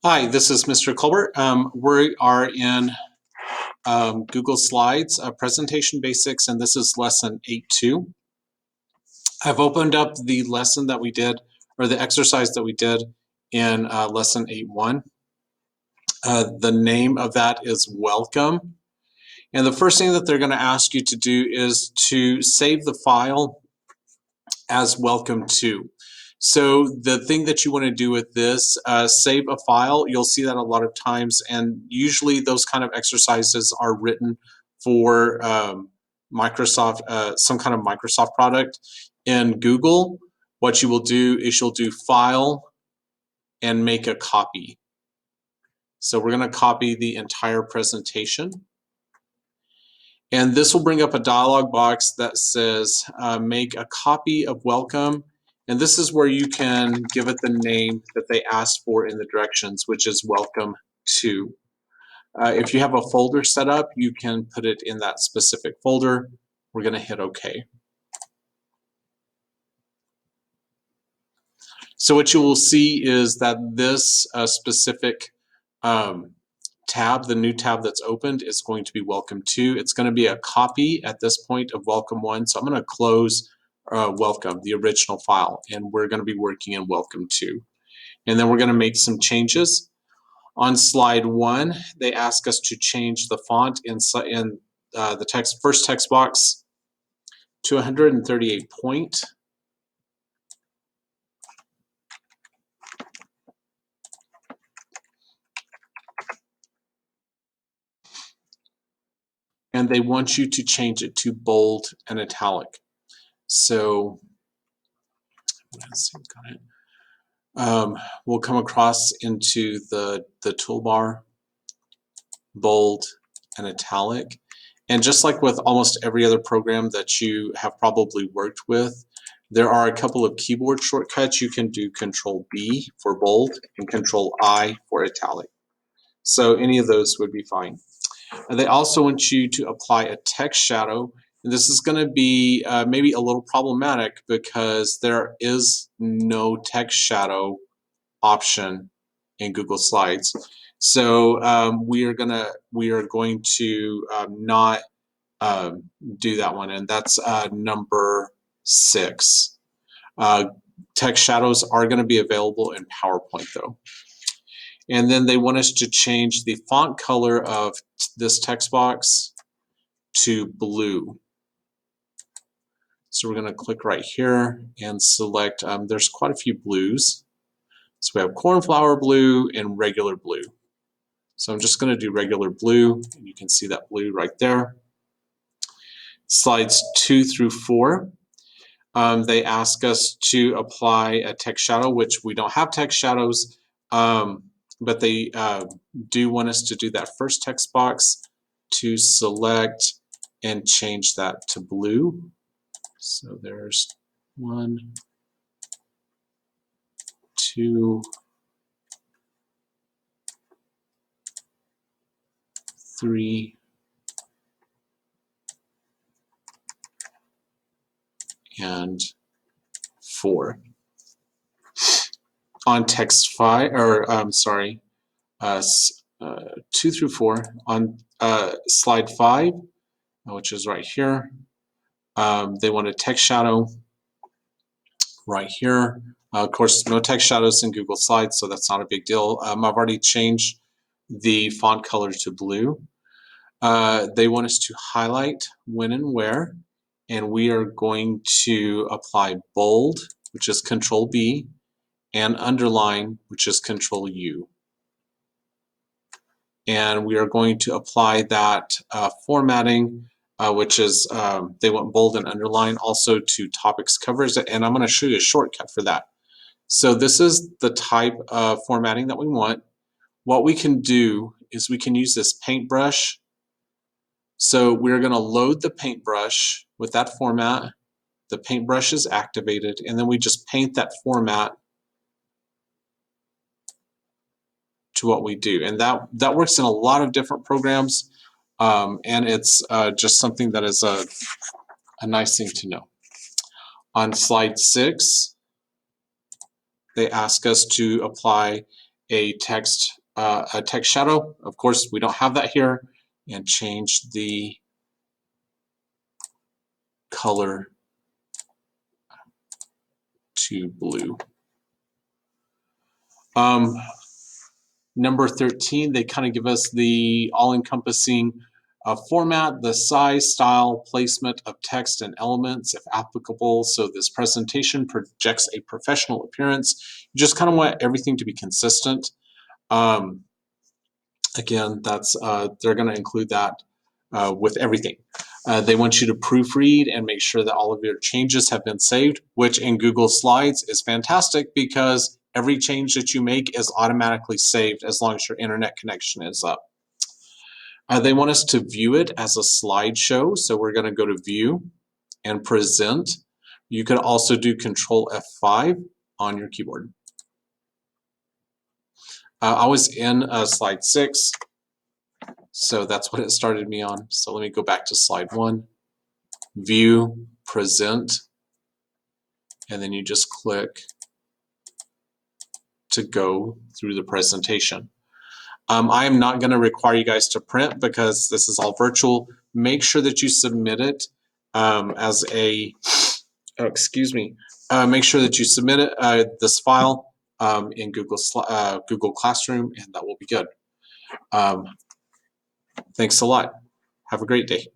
Hi, this is Mr. Colbert. We are in Google Slides, Presentation Basics, and this is Lesson 8.2. I've opened up the lesson that we did, or the exercise that we did in Lesson 8.1. The name of that is Welcome. And the first thing that they're going to ask you to do is to save the file as WELCOME2. So the thing that you want to do with this, save a file. You'll see that a lot of times, and usually those kind of exercises are written for Microsoft, some kind of Microsoft product. In Google, what you will do is you'll do File and make a copy. So we're going to copy the entire presentation. And this will bring up a dialog box that says make a copy of Welcome. And this is where you can give it the name that they asked for in the directions, which is WELCOME2. If you have a folder set up, you can put it in that specific folder. We're going to hit OK. So what you will see is that this specific tab, the new tab that's opened, is going to be WELCOME2. It's going to be a copy at this point of Welcome1. So I'm going to close Welcome, the original file, and we're going to be working in Welcome2. And then we're going to make some changes. On slide 1, they ask us to change the font in the first text box to 138 point. And they want you to change it to bold and italic. So we'll come across into the toolbar, bold and italic. And just like with almost every other program that you have probably worked with, there are a couple of keyboard shortcuts. You can do Control B for bold and Control I for italic. So any of those would be fine. And they also want you to apply a text shadow. And this is going to be maybe a little problematic because there is no text shadow option in Google Slides. So we are going to not do that one, and that's number 6. Text shadows are going to be available in PowerPoint though. And then they want us to change the font color of this text box to blue. So we're going to click right here and select, there's quite a few blues. So we have cornflower blue and regular blue. So I'm just going to do regular blue, and you can see that blue right there. Slides 2 through 4. They ask us to apply a text shadow, which we don't have text shadows, but they do want us to do that first text box to select and change that to blue. So there's 1, 2, 3, and 4. On text 5, or 2 through 4, on slide 5, which is right here, they want a text shadow right here. Of course, no text shadows in Google Slides, so that's not a big deal. I've already changed the font color to blue. They want us to highlight when and where, and we are going to apply bold, which is Control B, and underline, which is Control U. And we are going to apply that formatting, which is they want bold and underline, also to topics covers, and I'm going to show you a shortcut for that. So this is the type of formatting that we want. What we can do is we can use this paintbrush. So we're going to load the paintbrush with that format. The paintbrush is activated, and then we just paint that format to what we do. And that works in a lot of different programs, and it's just something that is a nice thing to know. On slide 6, they ask us to apply a text shadow. Of course, we don't have that here, and change the color to blue. Number 13, they kind of give us the all-encompassing format, the size, style, placement of text and elements, if applicable. So this presentation projects a professional appearance. You just kind of want everything to be consistent. Again, that's they're going to include that with everything. They want you to proofread and make sure that all of your changes have been saved, which in Google Slides is fantastic because every change that you make is automatically saved as long as your internet connection is up. They want us to view it as a slideshow, so we're going to go to View and Present. You can also do Control F5 on your keyboard. I was in slide 6, so that's what it started me on. So let me go back to slide 1, View, Present, and then you just click to go through the presentation. I am not going to require you guys to print because this is all virtual. Make sure that you submit it as a, make sure that you submit it, this file in Google Classroom, and that will be good. Thanks a lot. Have a great day.